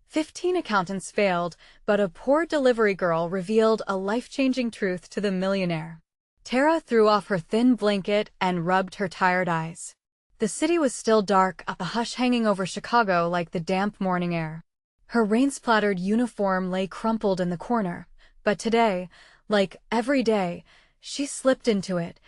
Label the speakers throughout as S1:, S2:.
S1: 15 accountants failed, but a poor delivery girl revealed a life-changing truth to the millionaire. Tara threw off her thin blanket and rubbed her tired eyes. The city was still dark, a hush hanging over Chicago like the damp morning air. Her rain-splattered uniform lay crumpled in the corner, but today, like every day, she slipped into it,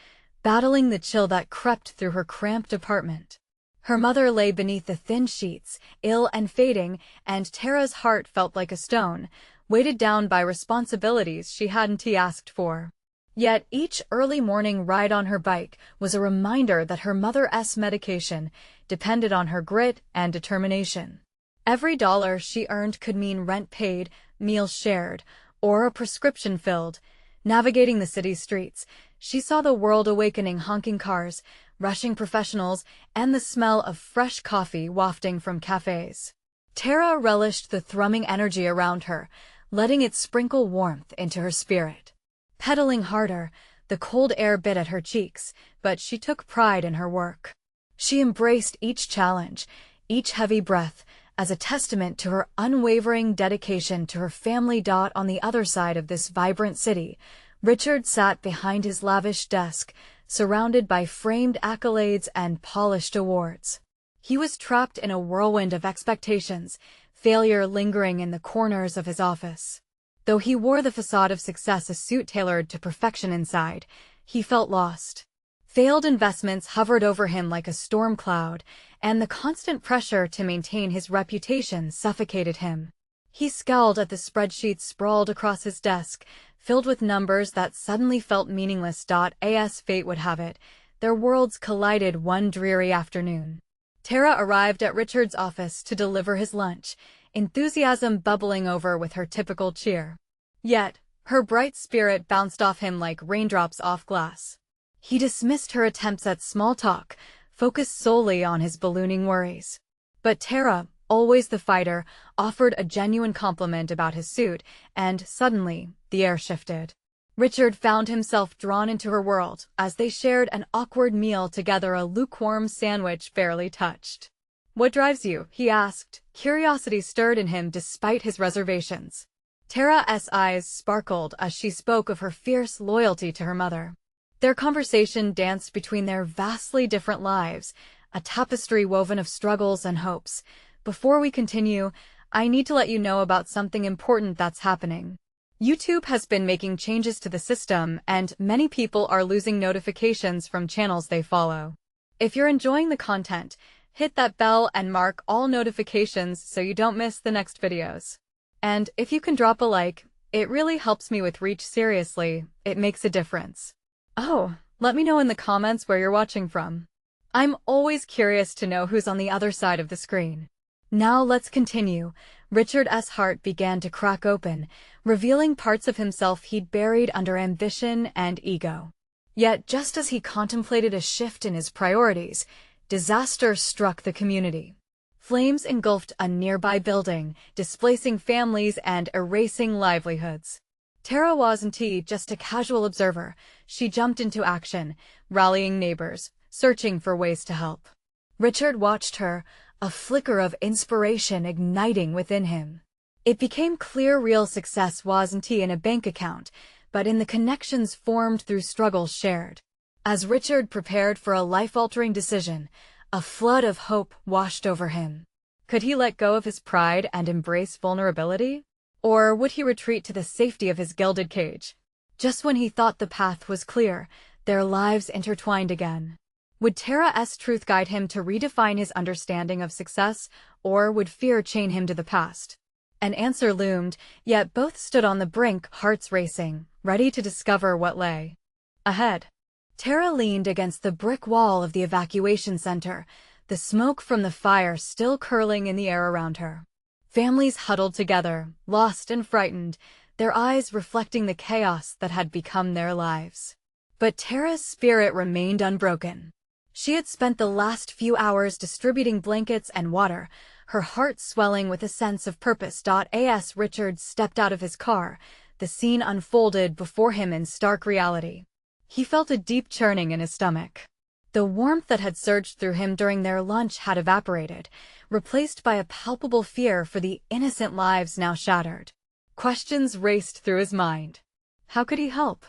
S1: battling the chill that crept through her cramped apartment. Her mother lay beneath the thin sheets, ill and fading, and Tara's heart felt like a stone, weighted down by responsibilities she hadn't asked for. Yet each early morning ride on her bike was a reminder that her mother's medication depended on her grit and determination. Every dollar she earned could mean rent paid, meals shared, or a prescription filled. Navigating the city's streets, she saw the world awakening, honking cars, rushing professionals, and the smell of fresh coffee wafting from cafes. Tara relished the thrumming energy around her, letting it sprinkle warmth into her spirit. Pedaling harder, the cold air bit at her cheeks, but she took pride in her work. She embraced each challenge, each heavy breath, as a testament to her unwavering dedication to her family. On the other side of this vibrant city, Richard sat behind his lavish desk, surrounded by framed accolades and polished awards. He was trapped in a whirlwind of expectations, failure lingering in the corners of his office. Though he wore the facade of success, a suit tailored to perfection inside, he felt lost. Failed investments hovered over him like a storm cloud, and the constant pressure to maintain his reputation suffocated him. He scowled at the spreadsheets sprawled across his desk, filled with numbers that suddenly felt meaningless. As fate would have it, their worlds collided one dreary afternoon. Tara arrived at Richard's office to deliver his lunch, enthusiasm bubbling over with her typical cheer. Yet, her bright spirit bounced off him like raindrops off glass. He dismissed her attempts at small talk, focused solely on his ballooning worries. But Tara, always the fighter, offered a genuine compliment about his suit, and suddenly, the air shifted. Richard found himself drawn into her world as they shared an awkward meal together, a lukewarm sandwich barely touched. "What drives you?" he asked, curiosity stirred in him despite his reservations. Tara's eyes sparkled as she spoke of her fierce loyalty to her mother. Their conversation danced between their vastly different lives, a tapestry woven of struggles and hopes. "Before we continue, I need to let you know about something important that's happening. YouTube has been making changes to the system, and many people are losing notifications from channels they follow. If you're enjoying the content, hit that bell and mark all notifications so you don't miss the next videos. And if you can drop a like, it really helps me with reach. Seriously, it makes a difference. Oh, let me know in the comments where you're watching from. I'm always curious to know who's on the other side of the screen." Now let's continue. Richard's heart began to crack open, revealing parts of himself he'd buried under ambition and ego. Yet just as he contemplated a shift in his priorities, disaster struck the community. Flames engulfed a nearby building, displacing families and erasing livelihoods. Tara wasn't just a casual observer. She jumped into action, rallying neighbors, searching for ways to help. Richard watched her, a flicker of inspiration igniting within him. It became clear real success wasn't in a bank account, but in the connections formed through struggles shared. As Richard prepared for a life-altering decision, a flood of hope washed over him. Could he let go of his pride and embrace vulnerability? Or would he retreat to the safety of his gilded cage? Just when he thought the path was clear, their lives intertwined again. Would Tara's truth guide him to redefine his understanding of success, or would fear chain him to the past? An answer loomed, yet both stood on the brink, hearts racing, ready to discover what lay ahead. Tara leaned against the brick wall of the evacuation center, the smoke from the fire still curling in the air around her. Families huddled together, lost and frightened, their eyes reflecting the chaos that had become their lives. But Tara's spirit remained unbroken. She had spent the last few hours distributing blankets and water, her heart swelling with a sense of purpose. As Richard stepped out of his car, the scene unfolded before him in stark reality. He felt a deep churning in his stomach. The warmth that had surged through him during their lunch had evaporated, replaced by a palpable fear for the innocent lives now shattered. Questions raced through his mind. How could he help?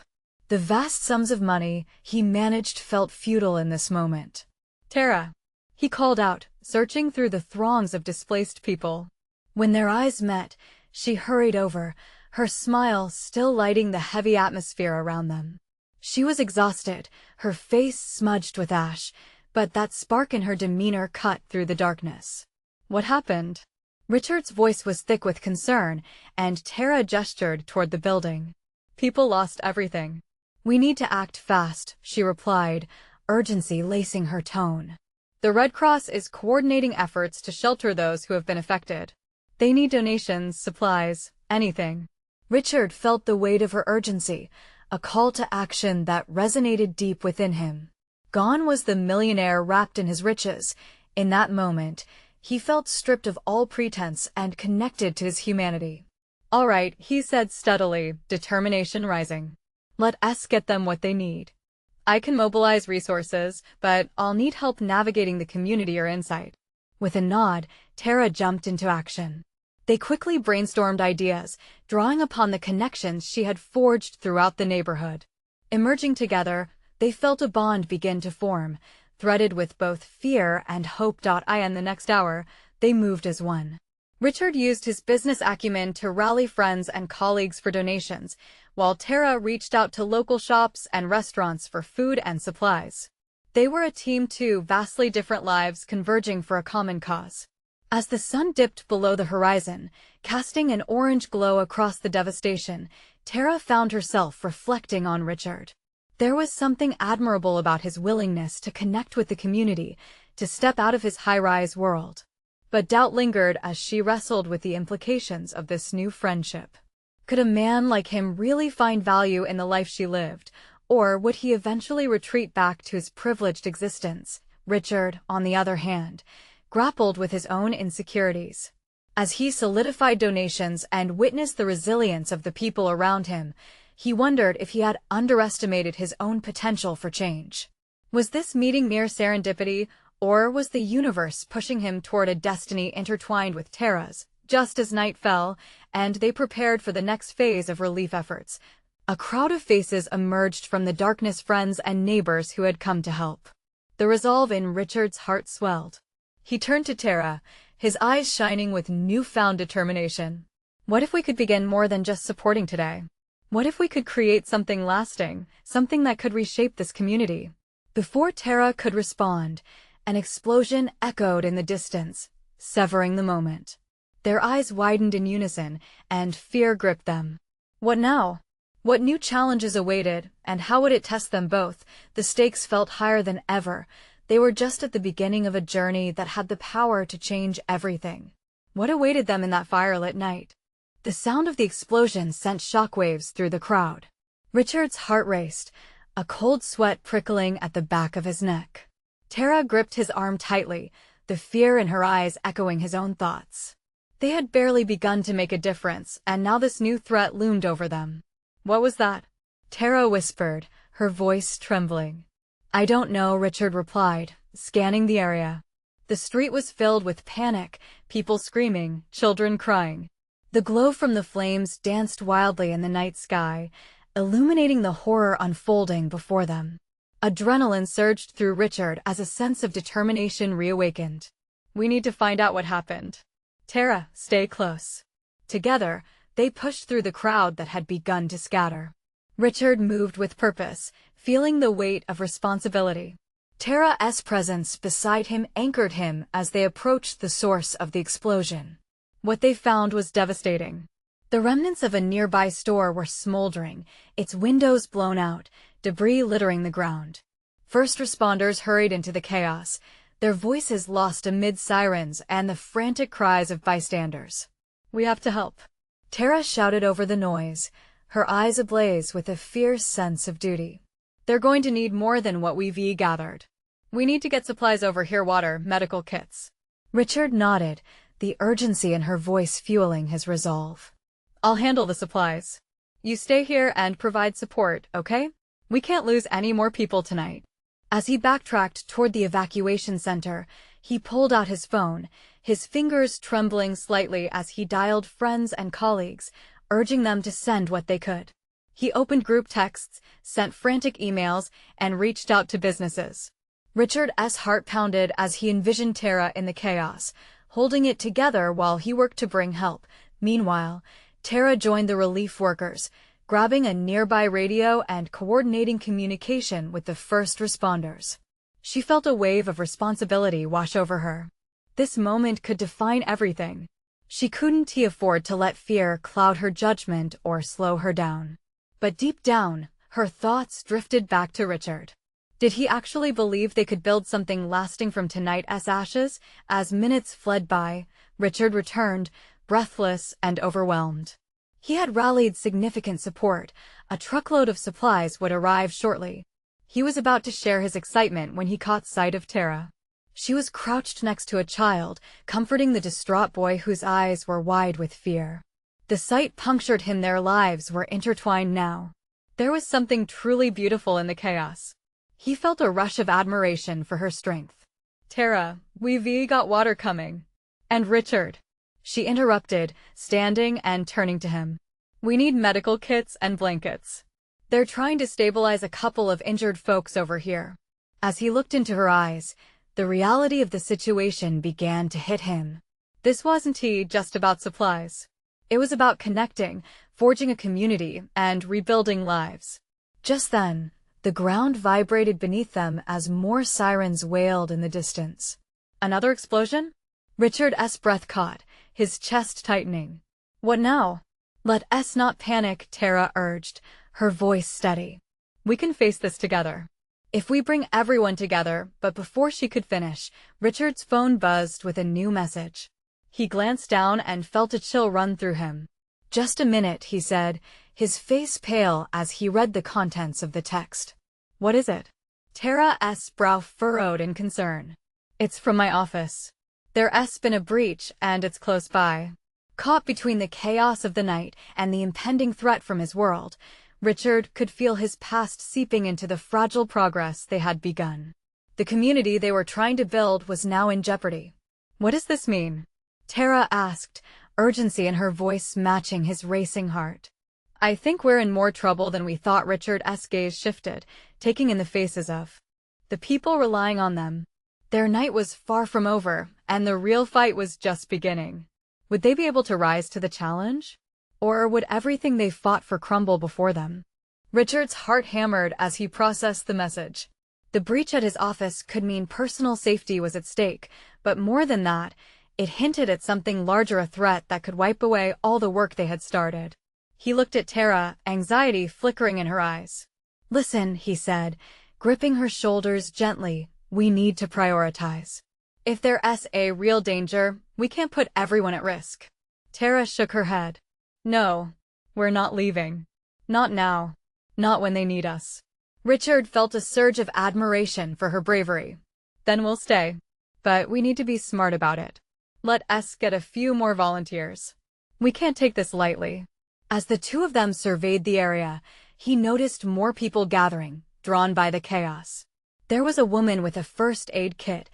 S1: The vast sums of money he managed felt futile in this moment. "Tara," he called out, searching through the throngs of displaced people. When their eyes met, she hurried over, her smile still lighting the heavy atmosphere around them. She was exhausted, her face smudged with ash, but that spark in her demeanor cut through the darkness. "What happened?" Richard's voice was thick with concern, and Tara gestured toward the building. "People lost everything." "We need to act fast," she replied, urgency lacing her tone. "The Red Cross is coordinating efforts to shelter those who have been affected. They need donations, supplies, anything." Richard felt the weight of her urgency, a call to action that resonated deep within him. Gone was the millionaire wrapped in his riches. In that moment, he felt stripped of all pretense and connected to his humanity. "All right," he said steadily, determination rising. "Let us get them what they need. I can mobilize resources, but I'll need help navigating the community or insight." With a nod, Tara jumped into action. They quickly brainstormed ideas, drawing upon the connections she had forged throughout the neighborhood. Emerging together, they felt a bond begin to form. Threaded with both fear and hope. In the next hour, they moved as one. Richard used his business acumen to rally friends and colleagues for donations, while Tara reached out to local shops and restaurants for food and supplies. They were a team, two vastly different lives converging for a common cause. As the sun dipped below the horizon, casting an orange glow across the devastation, Tara found herself reflecting on Richard. There was something admirable about his willingness to connect with the community, to step out of his high-rise world. But doubt lingered as she wrestled with the implications of this new friendship. Could a man like him really find value in the life she lived, or would he eventually retreat back to his privileged existence? Richard, on the other hand, grappled with his own insecurities. As he solidified donations and witnessed the resilience of the people around him, he wondered if he had underestimated his own potential for change. Was this meeting mere serendipity, or was the universe pushing him toward a destiny intertwined with Tara's? Just as night fell, and they prepared for the next phase of relief efforts, a crowd of faces emerged from the darkness, friends and neighbors who had come to help. The resolve in Richard's heart swelled. He turned to Tara, his eyes shining with newfound determination. "What if we could begin more than just supporting today? What if we could create something lasting, something that could reshape this community?" Before Tara could respond, an explosion echoed in the distance, severing the moment. Their eyes widened in unison, and fear gripped them. What now? What new challenges awaited, and how would it test them both? The stakes felt higher than ever. They were just at the beginning of a journey that had the power to change everything. What awaited them in that firelit night? The sound of the explosion sent shockwaves through the crowd. Richard's heart raced, a cold sweat prickling at the back of his neck. Tara gripped his arm tightly, the fear in her eyes echoing his own thoughts. They had barely begun to make a difference, and now this new threat loomed over them. "What was that?" Tara whispered, her voice trembling. "I don't know," Richard replied, scanning the area. The street was filled with panic, people screaming, children crying. The glow from the flames danced wildly in the night sky, illuminating the horror unfolding before them. Adrenaline surged through Richard as a sense of determination reawakened. "We need to find out what happened. Tara, stay close." Together, they pushed through the crowd that had begun to scatter. Richard moved with purpose, feeling the weight of responsibility. Tara's presence beside him anchored him as they approached the source of the explosion. What they found was devastating. The remnants of a nearby store were smoldering, its windows blown out, debris littering the ground. First responders hurried into the chaos, their voices lost amid sirens and the frantic cries of bystanders. "We have to help," Tara shouted over the noise, her eyes ablaze with a fierce sense of duty. "They're going to need more than what we've gathered. We need to get supplies over here, water, medical kits." Richard nodded, the urgency in her voice fueling his resolve. "I'll handle the supplies. You stay here and provide support, okay? We can't lose any more people tonight." As he backtracked toward the evacuation center, he pulled out his phone, his fingers trembling slightly as he dialed friends and colleagues, urging them to send what they could. He opened group texts, sent frantic emails, and reached out to businesses. Richard's heart pounded as he envisioned Tara in the chaos, holding it together while he worked to bring help. Meanwhile, Tara joined the relief workers, grabbing a nearby radio and coordinating communication with the first responders. She felt a wave of responsibility wash over her. This moment could define everything. She couldn't afford to let fear cloud her judgment or slow her down. But deep down, her thoughts drifted back to Richard. Did he actually believe they could build something lasting from tonight's ashes? As minutes fled by, Richard returned, breathless and overwhelmed. He had rallied significant support. A truckload of supplies would arrive shortly. He was about to share his excitement when he caught sight of Tara. She was crouched next to a child, comforting the distraught boy whose eyes were wide with fear. The sight punctured him. Their lives were intertwined now. There was something truly beautiful in the chaos. He felt a rush of admiration for her strength. "Tara, we've got water coming." "And Richard," she interrupted, standing and turning to him. "We need medical kits and blankets. They're trying to stabilize a couple of injured folks over here." As he looked into her eyes, the reality of the situation began to hit him. This wasn't just about supplies. It was about connecting, forging a community, and rebuilding lives. Just then, the ground vibrated beneath them as more sirens wailed in the distance. Another explosion? Richard's breath caught, his chest tightening. "What now?" "Let us not panic," Tara urged, her voice steady. "We can face this together. If we bring everyone together." But before she could finish, Richard's phone buzzed with a new message. He glanced down and felt a chill run through him. "Just a minute," he said, his face pale as he read the contents of the text. "What is it?" Tara's brow furrowed in concern. "It's from my office. There's been a breach, and it's close by." Caught between the chaos of the night and the impending threat from his world, Richard could feel his past seeping into the fragile progress they had begun. The community they were trying to build was now in jeopardy. "What does this mean?" Tara asked, urgency in her voice matching his racing heart. "I think we're in more trouble than we thought." Richard's gaze shifted, taking in the faces of the people relying on them. Their night was far from over, and the real fight was just beginning. Would they be able to rise to the challenge? Or would everything they fought for crumble before them? Richard's heart hammered as he processed the message. The breach at his office could mean personal safety was at stake, but more than that, it hinted at something larger, a threat that could wipe away all the work they had started. He looked at Tara, anxiety flickering in her eyes. "Listen," he said, gripping her shoulders gently, "we need to prioritize. If there's a real danger, we can't put everyone at risk." Tara shook her head. "No, we're not leaving. Not now. Not when they need us." Richard felt a surge of admiration for her bravery. "Then we'll stay. But we need to be smart about it. Let us get a few more volunteers. We can't take this lightly." As the two of them surveyed the area, he noticed more people gathering, drawn by the chaos. There was a woman with a first aid kit,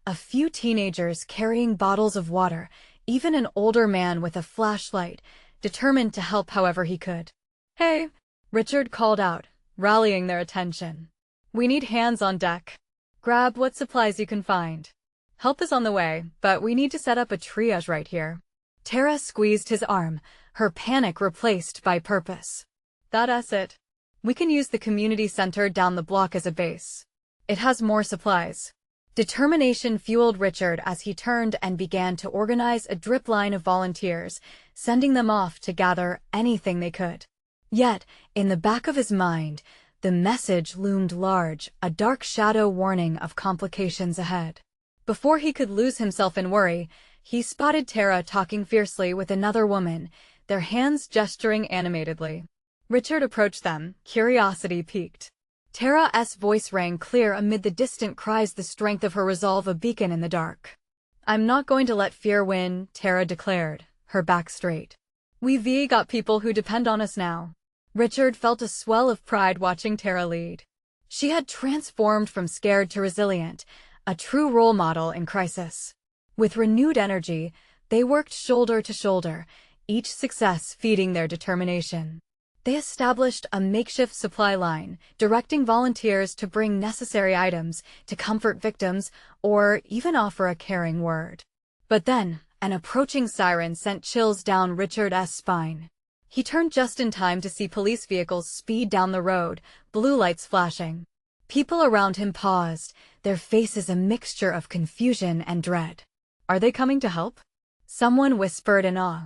S1: a few teenagers carrying bottles of water, even an older man with a flashlight, determined to help however he could. "Hey," Richard called out, rallying their attention. "We need hands on deck. Grab what supplies you can find. Help is on the way, but we need to set up a triage right here." Tara squeezed his arm, her panic replaced by purpose. "That's it. We can use the community center down the block as a base. It has more supplies." Determination fueled Richard as he turned and began to organize a drip line of volunteers, sending them off to gather anything they could. Yet, in the back of his mind, the message loomed large, a dark shadow warning of complications ahead. Before he could lose himself in worry, he spotted Tara talking fiercely with another woman, their hands gesturing animatedly. Richard approached them, curiosity piqued. Tara's voice rang clear amid the distant cries, the strength of her resolve a beacon in the dark. "I'm not going to let fear win," Tara declared, her back straight. "We've got people who depend on us now." Richard felt a swell of pride watching Tara lead. She had transformed from scared to resilient, a true role model in crisis. With renewed energy, they worked shoulder to shoulder, each success feeding their determination. They established a makeshift supply line, directing volunteers to bring necessary items, to comfort victims, or even offer a caring word. But then, an approaching siren sent chills down Richard's spine. He turned just in time to see police vehicles speed down the road, blue lights flashing. People around him paused, their faces a mixture of confusion and dread. "Are they coming to help?" Someone whispered in awe.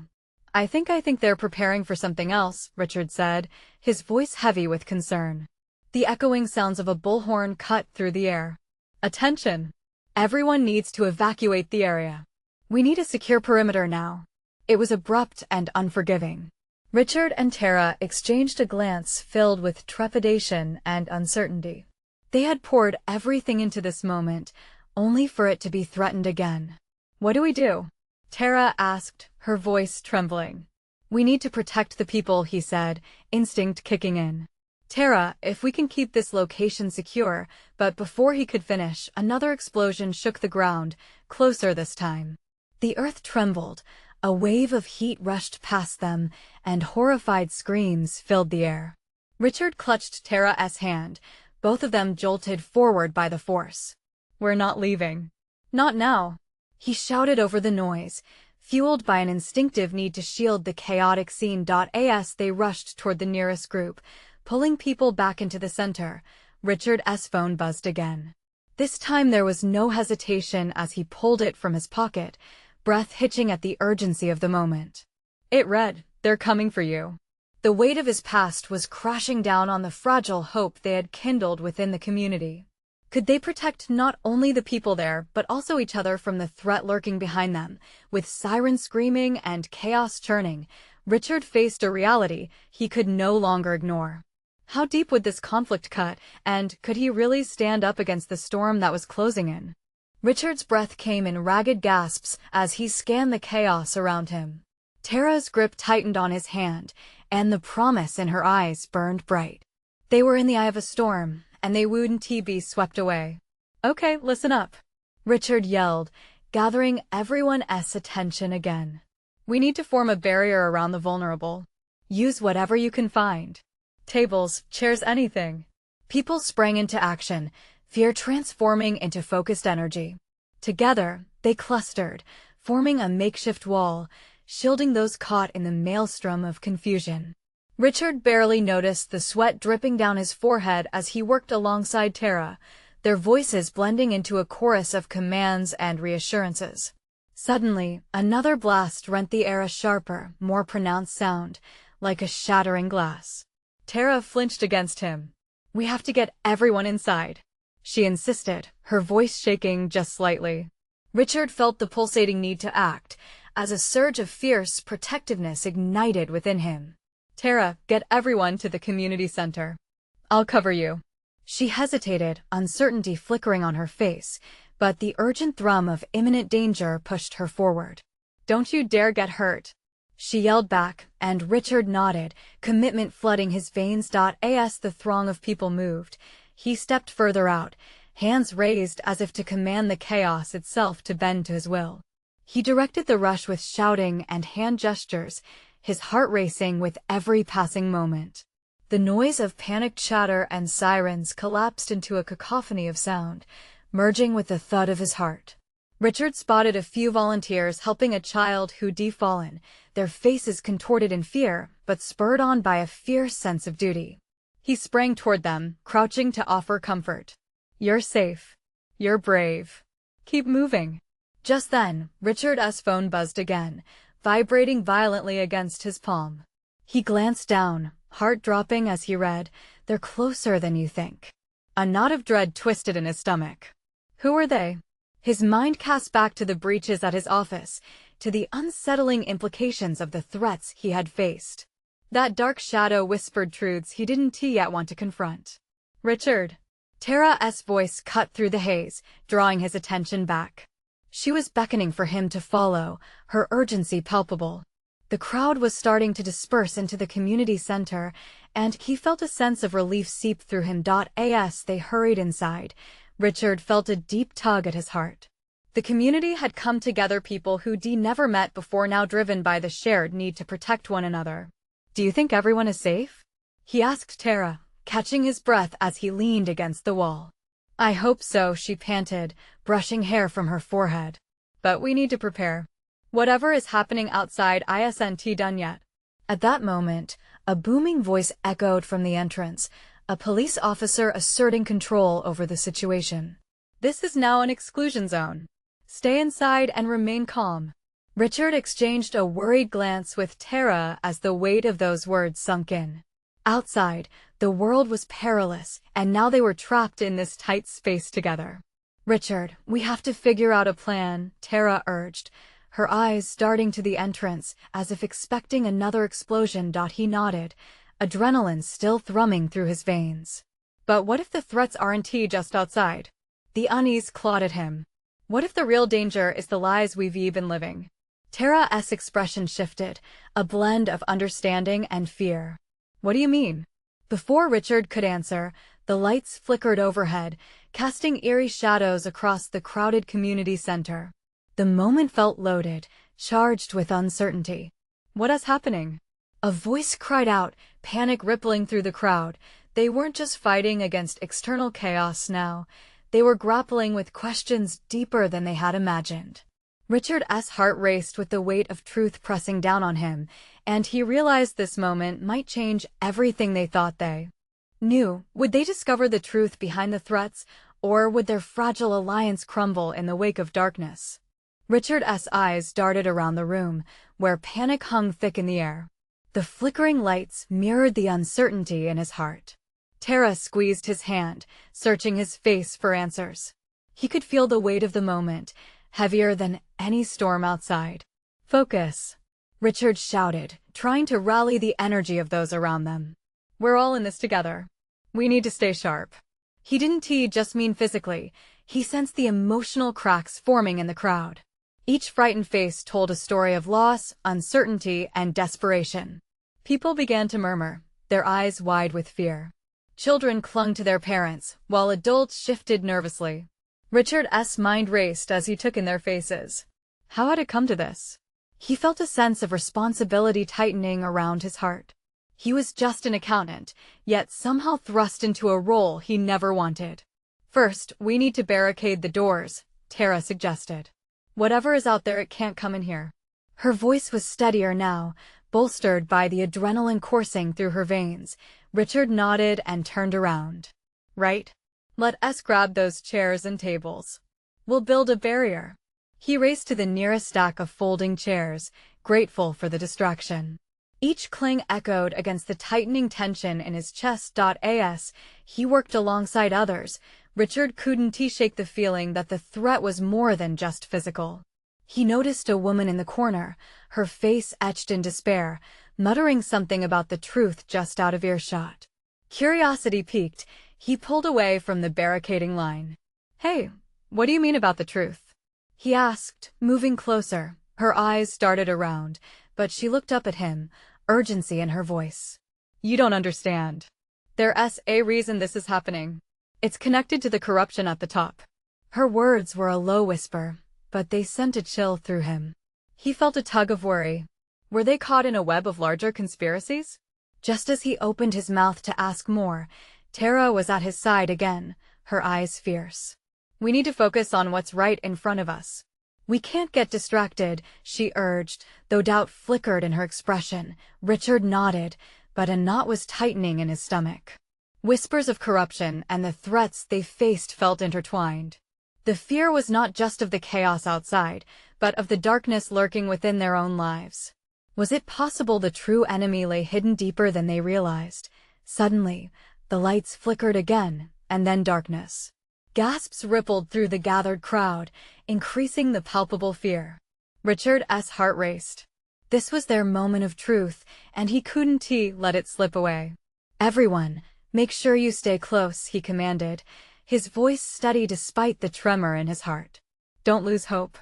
S1: I think they're preparing for something else," Richard said, his voice heavy with concern. The echoing sounds of a bullhorn cut through the air. "Attention! Everyone needs to evacuate the area. We need a secure perimeter now." It was abrupt and unforgiving. Richard and Tara exchanged a glance filled with trepidation and uncertainty. They had poured everything into this moment, only for it to be threatened again. "What do we do?" Tara asked, her voice trembling. "We need to protect the people," he said, instinct kicking in. "Tara, if we can keep this location secure," but before he could finish, another explosion shook the ground, closer this time. The earth trembled, a wave of heat rushed past them, and horrified screams filled the air. Richard clutched Tara's hand, both of them jolted forward by the force. "We're not leaving. Not now," he shouted over the noise. Fueled by an instinctive need to shield the chaotic scene. As they rushed toward the nearest group, pulling people back into the center, Richard's phone buzzed again. This time there was no hesitation as he pulled it from his pocket, breath hitching at the urgency of the moment. It read, "They're coming for you." The weight of his past was crashing down on the fragile hope they had kindled within the community. Could they protect not only the people there, but also each other from the threat lurking behind them? With sirens screaming and chaos churning, Richard faced a reality he could no longer ignore. How deep would this conflict cut, and could he really stand up against the storm that was closing in? Richard's breath came in ragged gasps as he scanned the chaos around him. Tara's grip tightened on his hand, and the promise in her eyes burned bright. They were in the eye of a storm, and they wouldn't be swept away. "Okay, listen up," Richard yelled, gathering everyone's attention again. "We need to form a barrier around the vulnerable. Use whatever you can find. Tables, chairs, anything." People sprang into action, fear transforming into focused energy. Together, they clustered, forming a makeshift wall, shielding those caught in the maelstrom of confusion. Richard barely noticed the sweat dripping down his forehead as he worked alongside Tara, their voices blending into a chorus of commands and reassurances. Suddenly, another blast rent the air, a sharper, more pronounced sound, like a shattering glass. Tara flinched against him. "We have to get everyone inside," she insisted, her voice shaking just slightly. Richard felt the pulsating need to act, as a surge of fierce protectiveness ignited within him. "Tara, get everyone to the community center. I'll cover you." She hesitated, uncertainty flickering on her face, but the urgent thrum of imminent danger pushed her forward. "Don't you dare get hurt," she yelled back, and Richard nodded, commitment flooding his veins. As the throng of people moved, he stepped further out, hands raised as if to command the chaos itself to bend to his will. He directed the rush with shouting and hand gestures, his heart racing with every passing moment. The noise of panicked chatter and sirens collapsed into a cacophony of sound, merging with the thud of his heart. Richard spotted a few volunteers helping a child who'd fallen, their faces contorted in fear, but spurred on by a fierce sense of duty. He sprang toward them, crouching to offer comfort. "You're safe. You're brave. Keep moving." Just then, Richard's phone buzzed again, vibrating violently against his palm. He glanced down, heart dropping as he read, "They're closer than you think." A knot of dread twisted in his stomach. Who were they? His mind cast back to the breaches at his office, to the unsettling implications of the threats he had faced. That dark shadow whispered truths he didn't yet want to confront. "Richard." Tara's voice cut through the haze, drawing his attention back. She was beckoning for him to follow, her urgency palpable. The crowd was starting to disperse into the community center, and he felt a sense of relief seep through him. As they hurried inside, Richard felt a deep tug at his heart. The community had come together, people who D never met before, now driven by the shared need to protect one another. "Do you think everyone is safe?" he asked Tara, catching his breath as he leaned against the wall. "I hope so," she panted, brushing hair from her forehead. "But we need to prepare. Whatever is happening outside isn't done yet." At that moment, a booming voice echoed from the entrance, a police officer asserting control over the situation. "This is now an exclusion zone. Stay inside and remain calm." Richard exchanged a worried glance with Tara as the weight of those words sunk in. Outside, the world was perilous, and now they were trapped in this tight space together. "Richard, we have to figure out a plan," Tara urged, her eyes darting to the entrance as if expecting another explosion. He nodded, adrenaline still thrumming through his veins. "But what if the threats aren't just outside?" The unease clawed at him. "What if the real danger is the lies we've been living?" Tara's expression shifted, a blend of understanding and fear. "What do you mean?" Before Richard could answer, the lights flickered overhead, casting eerie shadows across the crowded community center. The moment felt loaded, charged with uncertainty. "What is happening?" A voice cried out, panic rippling through the crowd. They weren't just fighting against external chaos now. They were grappling with questions deeper than they had imagined. Richard's heart raced with the weight of truth pressing down on him, and he realized this moment might change everything they thought they knew. Would they discover the truth behind the threats, or would their fragile alliance crumble in the wake of darkness? Richard's eyes darted around the room, where panic hung thick in the air. The flickering lights mirrored the uncertainty in his heart. Tara squeezed his hand, searching his face for answers. He could feel the weight of the moment, heavier than any storm outside. "Focus," Richard shouted, trying to rally the energy of those around them. "We're all in this together. We need to stay sharp." He didn't just mean physically. He sensed the emotional cracks forming in the crowd. Each frightened face told a story of loss, uncertainty, and desperation. People began to murmur, their eyes wide with fear. Children clung to their parents, while adults shifted nervously. Richard's mind raced as he took in their faces. How had it come to this? He felt a sense of responsibility tightening around his heart. He was just an accountant, yet somehow thrust into a role he never wanted. "First, we need to barricade the doors," Tara suggested. "Whatever is out there, it can't come in here." Her voice was steadier now, bolstered by the adrenaline coursing through her veins. Richard nodded and turned around. "Right. Let us grab those chairs and tables. We'll build a barrier." He raced to the nearest stack of folding chairs, grateful for the distraction. Each clang echoed against the tightening tension in his chest. As he worked alongside others, Richard couldn't shake the feeling that the threat was more than just physical. He noticed a woman in the corner, her face etched in despair, muttering something about the truth just out of earshot. Curiosity piqued, he pulled away from the barricading line. "Hey, what do you mean about the truth?" he asked, moving closer. Her eyes darted around, but she looked up at him, urgency in her voice. "You don't understand. There's a reason this is happening. It's connected to the corruption at the top." Her words were a low whisper, but they sent a chill through him. He felt a tug of worry. Were they caught in a web of larger conspiracies? Just as he opened his mouth to ask more, Tara was at his side again, her eyes fierce. "We need to focus on what's right in front of us. We can't get distracted," she urged, though doubt flickered in her expression. Richard nodded, but a knot was tightening in his stomach. Whispers of corruption and the threats they faced felt intertwined. The fear was not just of the chaos outside, but of the darkness lurking within their own lives. Was it possible the true enemy lay hidden deeper than they realized? Suddenly, the lights flickered again, and then darkness. Gasps rippled through the gathered crowd, increasing the palpable fear. Richard's heart raced. This was their moment of truth, and he couldn't let it slip away. "Everyone, make sure you stay close," he commanded, his voice steady despite the tremor in his heart. "Don't lose hope.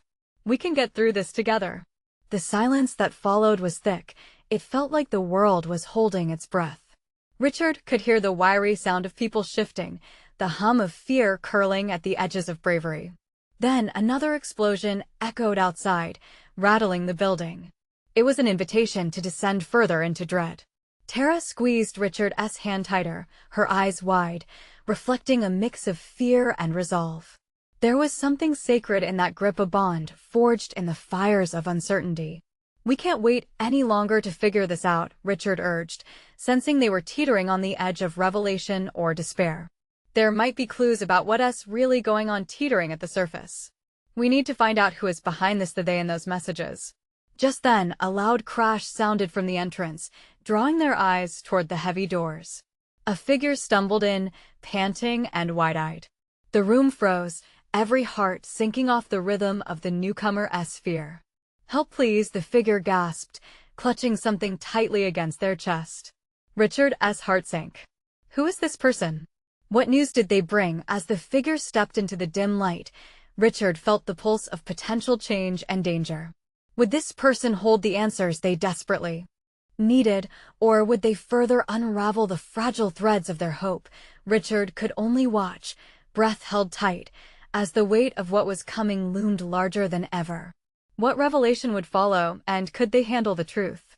S1: We can get through this together." The silence that followed was thick. It felt like the world was holding its breath. Richard could hear the wiry sound of people shifting, the hum of fear curling at the edges of bravery. Then another explosion echoed outside, rattling the building. It was an invitation to descend further into dread. Tara squeezed Richard's hand tighter, her eyes wide, reflecting a mix of fear and resolve. There was something sacred in that grip, a bond forged in the fires of uncertainty. "We can't wait any longer to figure this out," Richard urged, sensing they were teetering on the edge of revelation or despair. "There might be clues about what's really going on teetering at the surface. We need to find out who is behind this, they in those messages." Just then, a loud crash sounded from the entrance, drawing their eyes toward the heavy doors. A figure stumbled in, panting and wide-eyed. The room froze, every heart sinking off the rhythm of the newcomer's fear. "Help, please," the figure gasped, clutching something tightly against their chest. Richard's heart sank. Who is this person? What news did they bring? As the figure stepped into the dim light, Richard felt the pulse of potential change and danger. Would this person hold the answers they desperately needed, or would they further unravel the fragile threads of their hope? Richard could only watch, breath held tight, as the weight of what was coming loomed larger than ever. What revelation would follow, and could they handle the truth?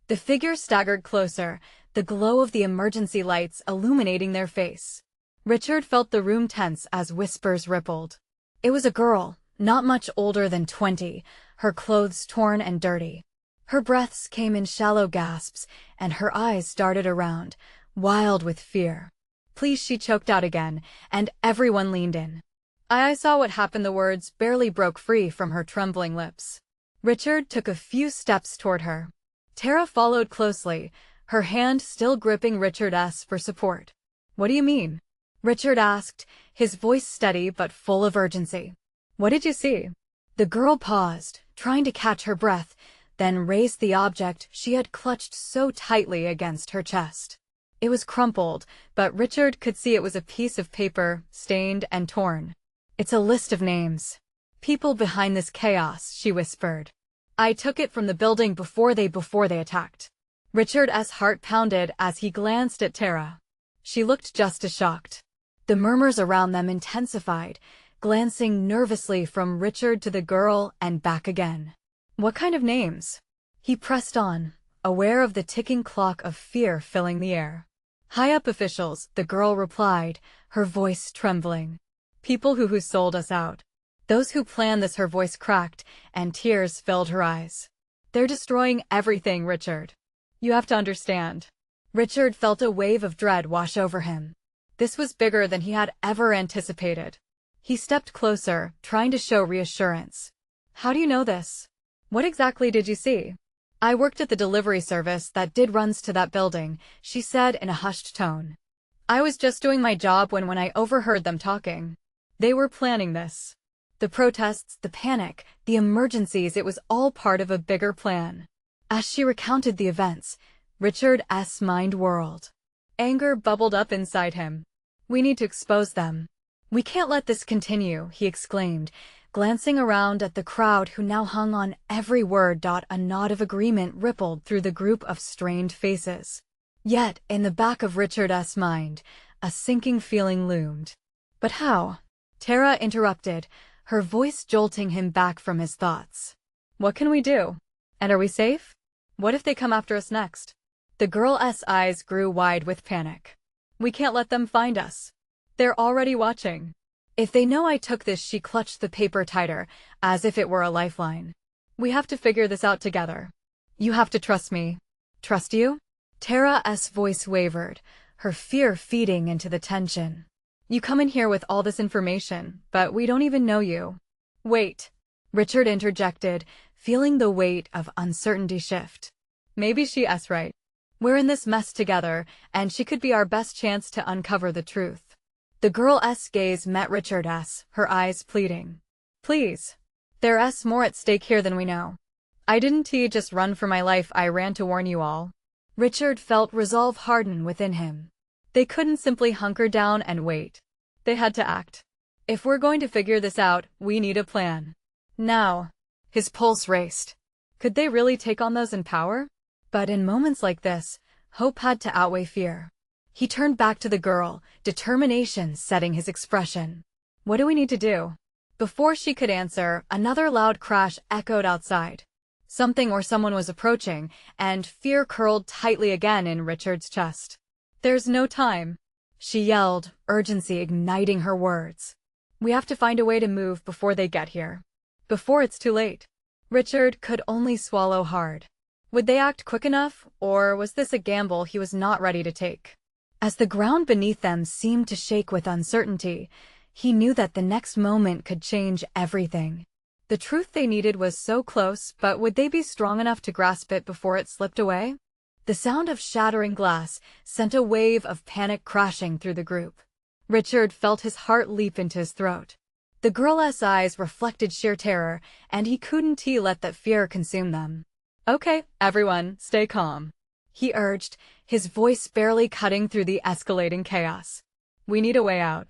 S1: The figure staggered closer, the glow of the emergency lights illuminating their face. Richard felt the room tense as whispers rippled. It was a girl, not much older than 20, her clothes torn and dirty. Her breaths came in shallow gasps, and her eyes darted around, wild with fear. "Please," she choked out again, and everyone leaned in. "I saw what happened," the words barely broke free from her trembling lips. Richard took a few steps toward her. Tara followed closely, her hand still gripping Richard's for support. "What do you mean?" Richard asked, his voice steady but full of urgency. "What did you see?" The girl paused, trying to catch her breath, then raised the object she had clutched so tightly against her chest. It was crumpled, but Richard could see it was a piece of paper, stained and torn. "It's a list of names. People behind this chaos," she whispered. "I took it from the building before they attacked." Richard's heart pounded as he glanced at Tara. She looked just as shocked. The murmurs around them intensified, glancing nervously from Richard to the girl and back again. "What kind of names?" He pressed on, aware of the ticking clock of fear filling the air. "High-up officials," the girl replied, her voice trembling. "People who sold us out. Those who planned this." Her voice cracked, and tears filled her eyes. "They're destroying everything, Richard. You have to understand." Richard felt a wave of dread wash over him. This was bigger than he had ever anticipated. He stepped closer, trying to show reassurance. "How do you know this? What exactly did you see?" "I worked at the delivery service that did runs to that building," she said in a hushed tone. "I was just doing my job when I overheard them talking. They were planning this. The protests, the panic, the emergencies, it was all part of a bigger plan." As she recounted the events, Richard's mind whirled. Anger bubbled up inside him. "We need to expose them. We can't let this continue," he exclaimed, glancing around at the crowd who now hung on every word. A nod of agreement rippled through the group of strained faces. Yet, in the back of Richard's mind, a sinking feeling loomed. "But how?" Tara interrupted, her voice jolting him back from his thoughts. "What can we do? And are we safe? What if they come after us next?" The girl's eyes grew wide with panic. "We can't let them find us. They're already watching. If they know I took this," she clutched the paper tighter, as if it were a lifeline. "We have to figure this out together. You have to trust me." "Trust you?" Tara's voice wavered, her fear feeding into the tension. "You come in here with all this information, but we don't even know you." "Wait," Richard interjected, feeling the weight of uncertainty shift. "Maybe she's right. We're in this mess together, and she could be our best chance to uncover the truth." The girl's gaze met Richard's, her eyes pleading. "Please. There's more at stake here than we know. I didn't just run for my life, I ran to warn you all." Richard felt resolve harden within him. They couldn't simply hunker down and wait. They had to act. "If we're going to figure this out, we need a plan. Now." His pulse raced. Could they really take on those in power? But in moments like this, hope had to outweigh fear. He turned back to the girl, determination setting his expression. What do we need to do? Before she could answer, another loud crash echoed outside. Something or someone was approaching, and fear curled tightly again in Richard's chest. There's no time, she yelled, urgency igniting her words. We have to find a way to move before they get here. Before it's too late. Richard could only swallow hard. Would they act quick enough, or was this a gamble he was not ready to take? As the ground beneath them seemed to shake with uncertainty, he knew that the next moment could change everything. The truth they needed was so close, but would they be strong enough to grasp it before it slipped away? The sound of shattering glass sent a wave of panic crashing through the group. Richard felt his heart leap into his throat. The girl's eyes reflected sheer terror, and he couldn't let that fear consume them. Okay, everyone, stay calm, he urged, his voice barely cutting through the escalating chaos. We need a way out.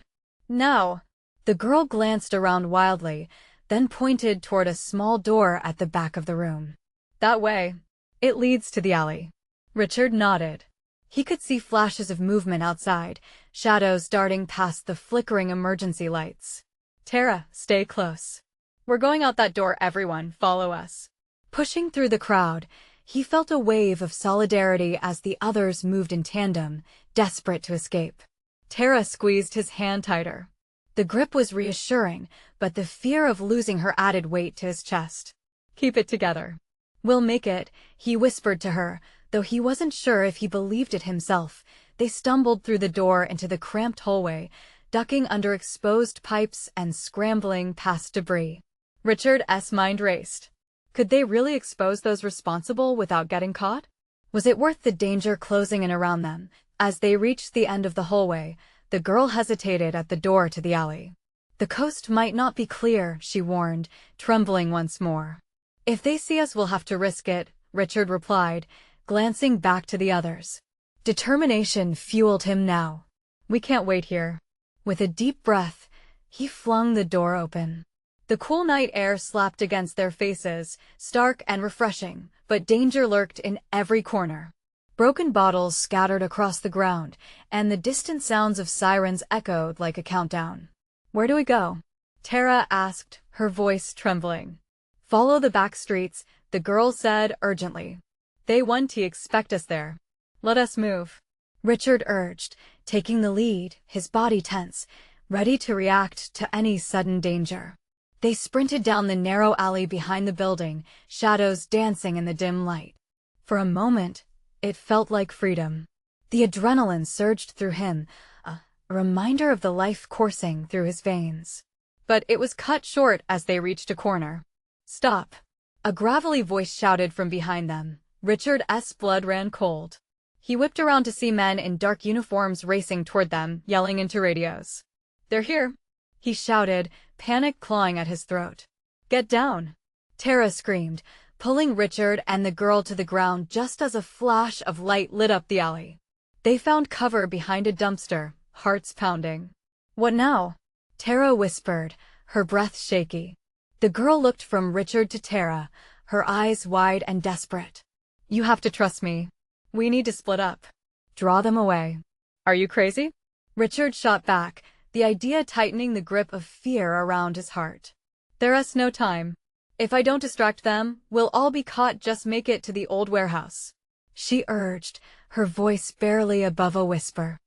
S1: Now. The girl glanced around wildly, then pointed toward a small door at the back of the room. That way. It leads to the alley. Richard nodded. He could see flashes of movement outside, shadows darting past the flickering emergency lights. Tara, stay close. We're going out that door, everyone, follow us. Pushing through the crowd, he felt a wave of solidarity as the others moved in tandem, desperate to escape. Tara squeezed his hand tighter. The grip was reassuring, but the fear of losing her added weight to his chest. Keep it together. We'll make it, he whispered to her, though he wasn't sure if he believed it himself. They stumbled through the door into the cramped hallway, ducking under exposed pipes and scrambling past debris. Richard's mind raced. Could they really expose those responsible without getting caught? Was it worth the danger closing in around them? As they reached the end of the hallway, the girl hesitated at the door to the alley. The coast might not be clear, she warned, trembling once more. If they see us, we'll have to risk it, Richard replied, glancing back to the others. Determination fueled him now. We can't wait here. With a deep breath, he flung the door open. The cool night air slapped against their faces, stark and refreshing, but danger lurked in every corner. Broken bottles scattered across the ground, and the distant sounds of sirens echoed like a countdown. Where do we go? Tara asked, her voice trembling. Follow the back streets, the girl said urgently. They won't expect us there. Let us move. Richard urged, taking the lead, his body tense, ready to react to any sudden danger. They sprinted down the narrow alley behind the building, shadows dancing in the dim light. For a moment, it felt like freedom. The adrenaline surged through him, a reminder of the life coursing through his veins. But it was cut short as they reached a corner. Stop! A gravelly voice shouted from behind them. Richard's blood ran cold. He whipped around to see men in dark uniforms racing toward them, yelling into radios. They're here! He shouted, panic clawing at his throat. Get down! Tara screamed, pulling Richard and the girl to the ground just as a flash of light lit up the alley. They found cover behind a dumpster, hearts pounding. What now? Tara whispered, her breath shaky. The girl looked from Richard to Tara, her eyes wide and desperate. You have to trust me. We need to split up. Draw them away. Are you crazy? Richard shot back, the idea tightening the grip of fear around his heart. There's no time. If I don't distract them, we'll all be caught. Just make it to the old warehouse. She urged, her voice barely above a whisper.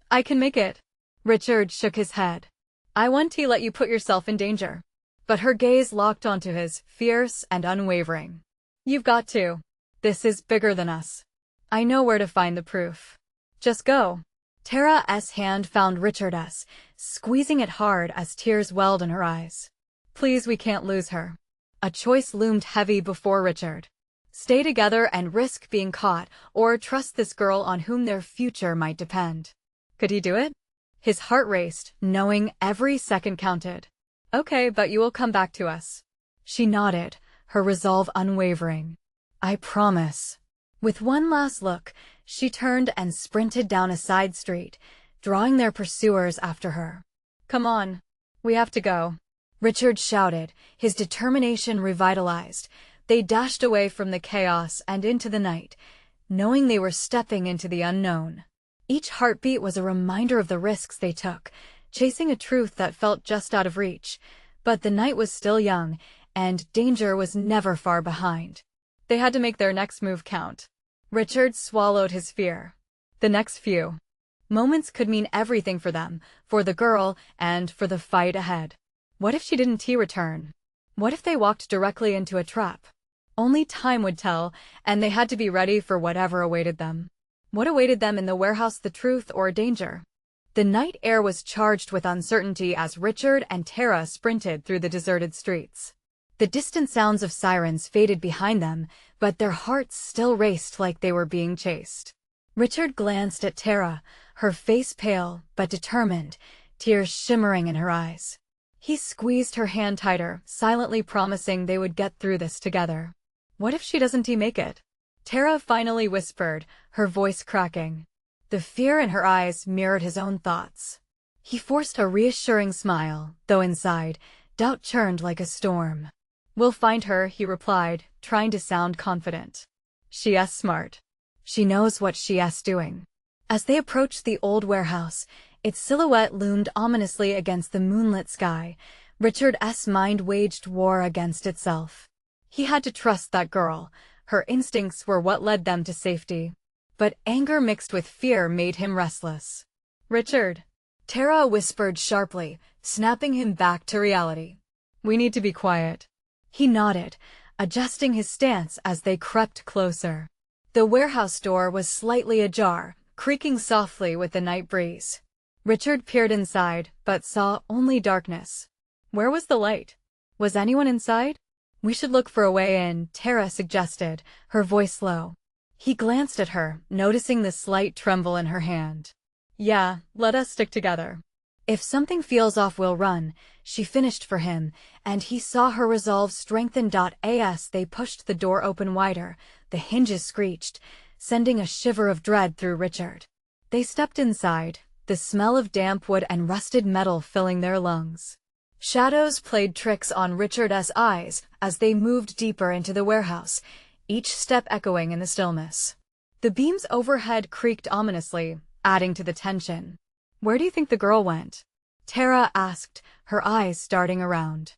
S1: I can make it. Richard shook his head. I won't let you put yourself in danger. But her gaze locked onto his, fierce and unwavering. You've got to. This is bigger than us. I know where to find the proof. Just go. Tara's hand found Richard's, squeezing it hard as tears welled in her eyes. Please, we can't lose her. A choice loomed heavy before Richard. Stay together and risk being caught, or trust this girl on whom their future might depend. Could he do it? His heart raced, knowing every second counted. Okay, but you will come back to us. She nodded, her resolve unwavering. I promise. With one last look, she turned and sprinted down a side street, drawing their pursuers after her. Come on. We have to go. Richard shouted, his determination revitalized. They dashed away from the chaos and into the night, knowing they were stepping into the unknown. Each heartbeat was a reminder of the risks they took, chasing a truth that felt just out of reach. But the night was still young, and danger was never far behind. They had to make their next move count. Richard swallowed his fear. The next few moments could mean everything for them, for the girl, and for the fight ahead. What if she didn't return? What if they walked directly into a trap? Only time would tell, and they had to be ready for whatever awaited them. What awaited them in the warehouse, the truth or danger? The night air was charged with uncertainty as Richard and Tara sprinted through the deserted streets. The distant sounds of sirens faded behind them, but their hearts still raced like they were being chased. Richard glanced at Tara, her face pale but determined, tears shimmering in her eyes. He squeezed her hand tighter, silently promising they would get through this together. What if she doesn't make it? Tara finally whispered, her voice cracking. The fear in her eyes mirrored his own thoughts. He forced a reassuring smile, though inside, doubt churned like a storm. "We'll find her," he replied, trying to sound confident. "She's smart. She knows what she's doing." As they approached the old warehouse, its silhouette loomed ominously against the moonlit sky. Richard's mind waged war against itself. He had to trust that girl. Her instincts were what led them to safety. But anger mixed with fear made him restless. "Richard," Tara whispered sharply, snapping him back to reality. "We need to be quiet." He nodded, adjusting his stance as they crept closer. The warehouse door was slightly ajar, creaking softly with the night breeze. Richard peered inside, but saw only darkness. Where was the light? Was anyone inside? "We should look for a way in," Tara suggested, her voice low. He glanced at her, noticing the slight tremble in her hand. "Yeah, let us stick together. If something feels off, we'll run," she finished for him, and he saw her resolve strengthen. As they pushed the door open wider, the hinges screeched, sending a shiver of dread through Richard. They stepped inside, the smell of damp wood and rusted metal filling their lungs. Shadows played tricks on Richard's eyes as they moved deeper into the warehouse, each step echoing in the stillness. The beams overhead creaked ominously, adding to the tension. "Where do you think the girl went?" Tara asked, her eyes starting around.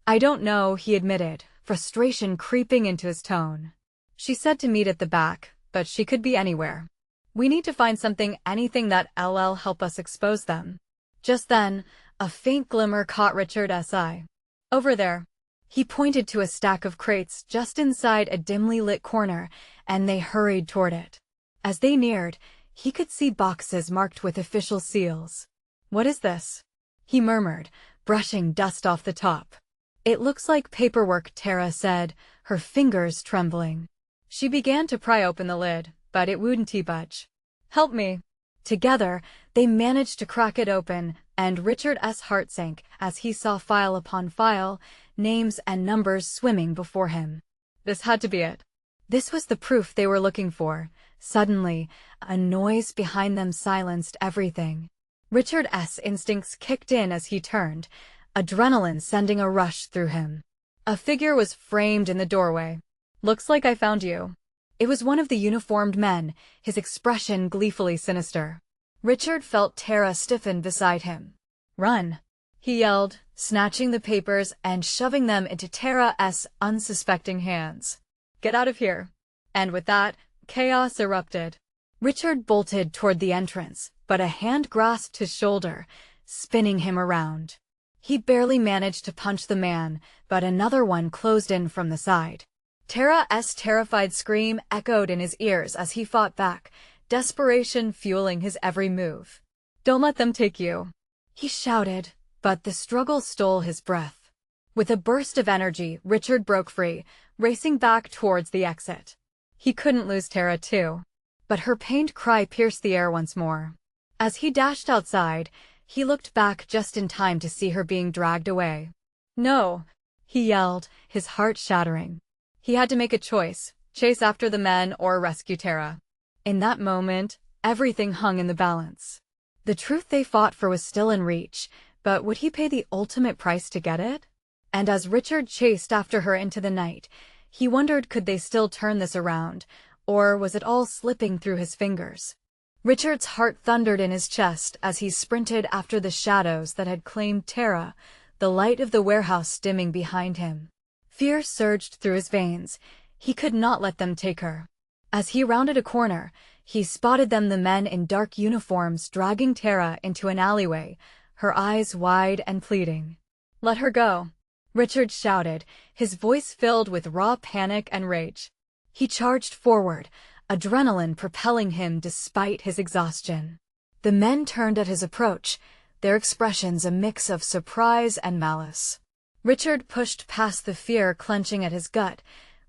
S1: "I don't know," he admitted, frustration creeping into his tone. "She said to meet at the back, but she could be anywhere. We need to find something, anything that'll help us expose them." Just then, a faint glimmer caught Richard's eye. "Over there." He pointed to a stack of crates just inside a dimly lit corner, and they hurried toward it. As they neared, he could see boxes marked with official seals. "What is this?" he murmured, brushing dust off the top. "It looks like paperwork," Tara said, her fingers trembling. She began to pry open the lid, but it wouldn't budge. "Help me." Together, they managed to crack it open, and Richard's heart sank as he saw file upon file, names and numbers swimming before him. This had to be it. This was the proof they were looking for. Suddenly, a noise behind them silenced everything. Richard's instincts kicked in as he turned, adrenaline sending a rush through him. A figure was framed in the doorway. "Looks like I found you." It was one of the uniformed men, his expression gleefully sinister. Richard felt Tara stiffen beside him. "Run!" he yelled, snatching the papers and shoving them into Tara's unsuspecting hands. "Get out of here." And with that, chaos erupted. Richard bolted toward the entrance, but a hand grasped his shoulder, spinning him around. He barely managed to punch the man, but another one closed in from the side. Tara's terrified scream echoed in his ears as he fought back, desperation fueling his every move. "Don't let them take you," he shouted, but the struggle stole his breath. With a burst of energy, Richard broke free, racing back towards the exit. He couldn't lose Tara too. But her pained cry pierced the air once more. As he dashed outside, he looked back just in time to see her being dragged away. "No!" he yelled, his heart shattering. He had to make a choice, chase after the men or rescue Tara. In that moment, everything hung in the balance. The truth they fought for was still in reach, but would he pay the ultimate price to get it? And as Richard chased after her into the night, he wondered, could they still turn this around, or was it all slipping through his fingers? Richard's heart thundered in his chest as he sprinted after the shadows that had claimed Tara, the light of the warehouse dimming behind him. Fear surged through his veins. He could not let them take her. As he rounded a corner, he spotted the men in dark uniforms dragging Tara into an alleyway, her eyes wide and pleading. "Let her go," Richard shouted, his voice filled with raw panic and rage. He charged forward, adrenaline propelling him despite his exhaustion. The men turned at his approach, their expressions a mix of surprise and malice. Richard pushed past the fear clenching at his gut,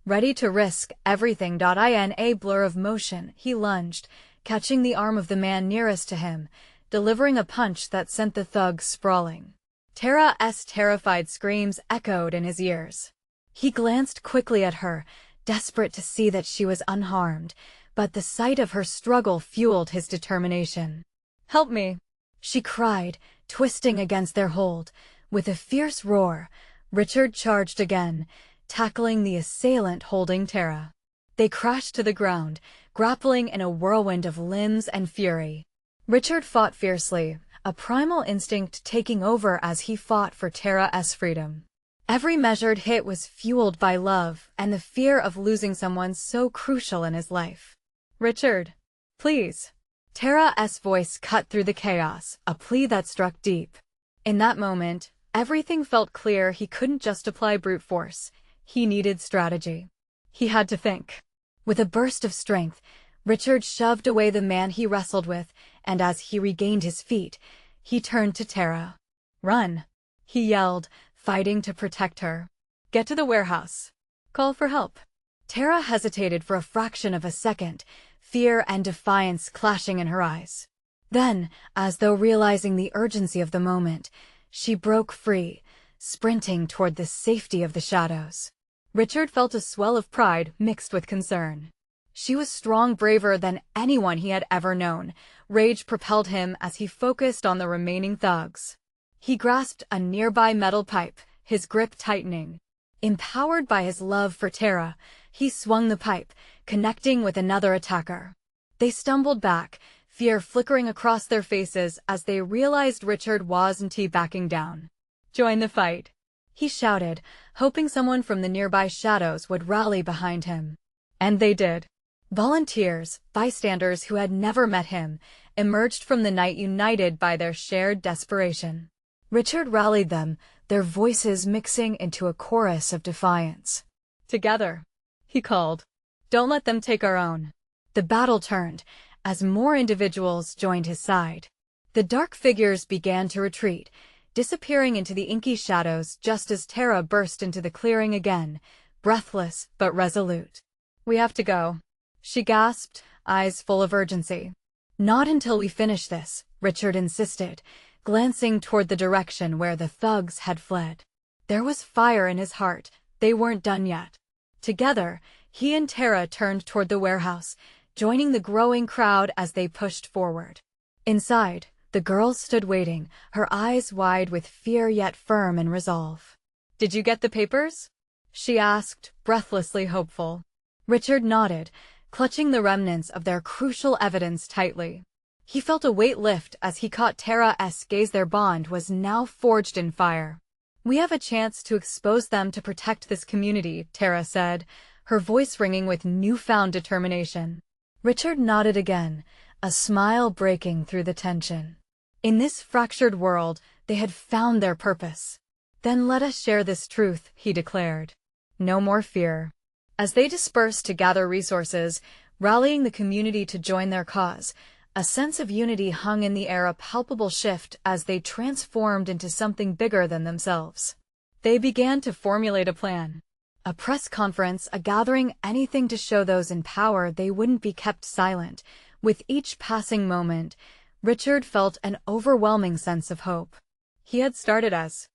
S1: ready to risk everything. In a blur of motion, he lunged, catching the arm of the man nearest to him, delivering a punch that sent the thug sprawling. Tara's terrified screams echoed in his ears. He glanced quickly at her, desperate to see that she was unharmed, but the sight of her struggle fueled his determination. "Help me!" she cried, twisting against their hold. With a fierce roar, Richard charged again, tackling the assailant holding Tara. They crashed to the ground, grappling in a whirlwind of limbs and fury. Richard fought fiercely, a primal instinct taking over as he fought for Tara's freedom. Every measured hit was fueled by love and the fear of losing someone so crucial in his life. "Richard, please." Tara's voice cut through the chaos, a plea that struck deep. In that moment, everything felt clear. He couldn't just apply brute force. He needed strategy. He had to think. With a burst of strength, Richard shoved away the man he wrestled with, and as he regained his feet, he turned to Tara. "Run," he yelled, fighting to protect her. "Get to the warehouse. Call for help." Tara hesitated for a fraction of a second, fear and defiance clashing in her eyes. Then, as though realizing the urgency of the moment, she broke free, sprinting toward the safety of the shadows. Richard felt a swell of pride mixed with concern. She was strong, braver than anyone he had ever known. Rage propelled him as he focused on the remaining thugs. He grasped a nearby metal pipe, his grip tightening. Empowered by his love for Tara, he swung the pipe, connecting with another attacker. They stumbled back, fear flickering across their faces as they realized Richard wasn't backing down. "Join the fight," he shouted, hoping someone from the nearby shadows would rally behind him. And they did. Volunteers, bystanders who had never met him, emerged from the night united by their shared desperation. Richard rallied them, their voices mixing into a chorus of defiance. "Together," he called. "Don't let them take our own." The battle turned, as more individuals joined his side. The dark figures began to retreat, disappearing into the inky shadows just as Tara burst into the clearing again, breathless but resolute. "We have to go," she gasped, eyes full of urgency. "Not until we finish this," Richard insisted, glancing toward the direction where the thugs had fled. There was fire in his heart. They weren't done yet. Together, he and Tara turned toward the warehouse, joining the growing crowd as they pushed forward. Inside, the girl stood waiting, her eyes wide with fear yet firm in resolve. "Did you get the papers?" she asked, breathlessly hopeful. Richard nodded, clutching the remnants of their crucial evidence tightly. He felt a weight lift as he caught Tara's gaze. Their bond was now forged in fire. "We have a chance to expose them to protect this community," Tara said, her voice ringing with newfound determination. Richard nodded again, a smile breaking through the tension. In this fractured world, they had found their purpose. "Then let us share this truth," he declared. "No more fear." As they dispersed to gather resources, rallying the community to join their cause, a sense of unity hung in the air, a palpable shift as they transformed into something bigger than themselves. They began to formulate a plan. A press conference, a gathering, anything to show those in power they wouldn't be kept silent. With each passing moment, Richard felt an overwhelming sense of hope. He had started as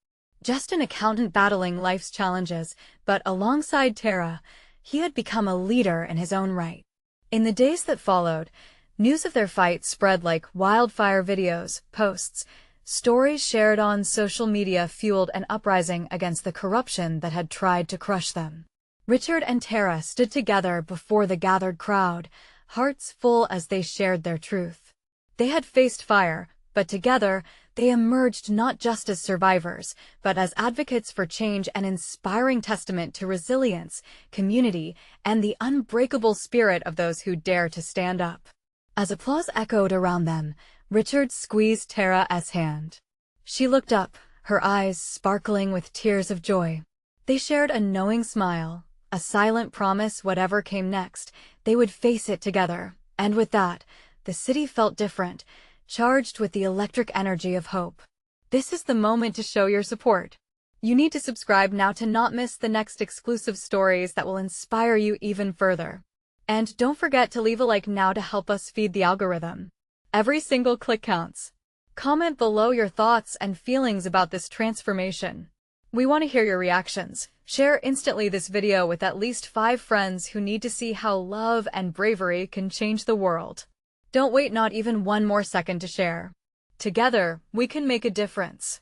S1: just an accountant battling life's challenges, but alongside Tara, he had become a leader in his own right. In the days that followed, news of their fight spread like wildfire. Videos, posts, stories shared on social media fueled an uprising against the corruption that had tried to crush them. Richard and Tara stood together before the gathered crowd, hearts full as they shared their truth. They had faced fire, but together, they emerged not just as survivors, but as advocates for change, an inspiring testament to resilience, community, and the unbreakable spirit of those who dare to stand up. As applause echoed around them, Richard squeezed Tara's hand. She looked up, her eyes sparkling with tears of joy. They shared a knowing smile, a silent promise whatever came next, they would face it together. And with that, the city felt different, charged with the electric energy of hope. This is the moment to show your support. You need to subscribe now to not miss the next exclusive stories that will inspire you even further. And don't forget to leave a like now to help us feed the algorithm. Every single click counts. Comment below your thoughts and feelings about this transformation. We want to hear your reactions. Share instantly this video with at least 5 friends who need to see how love and bravery can change the world. Don't wait not even one more second to share. Together, we can make a difference.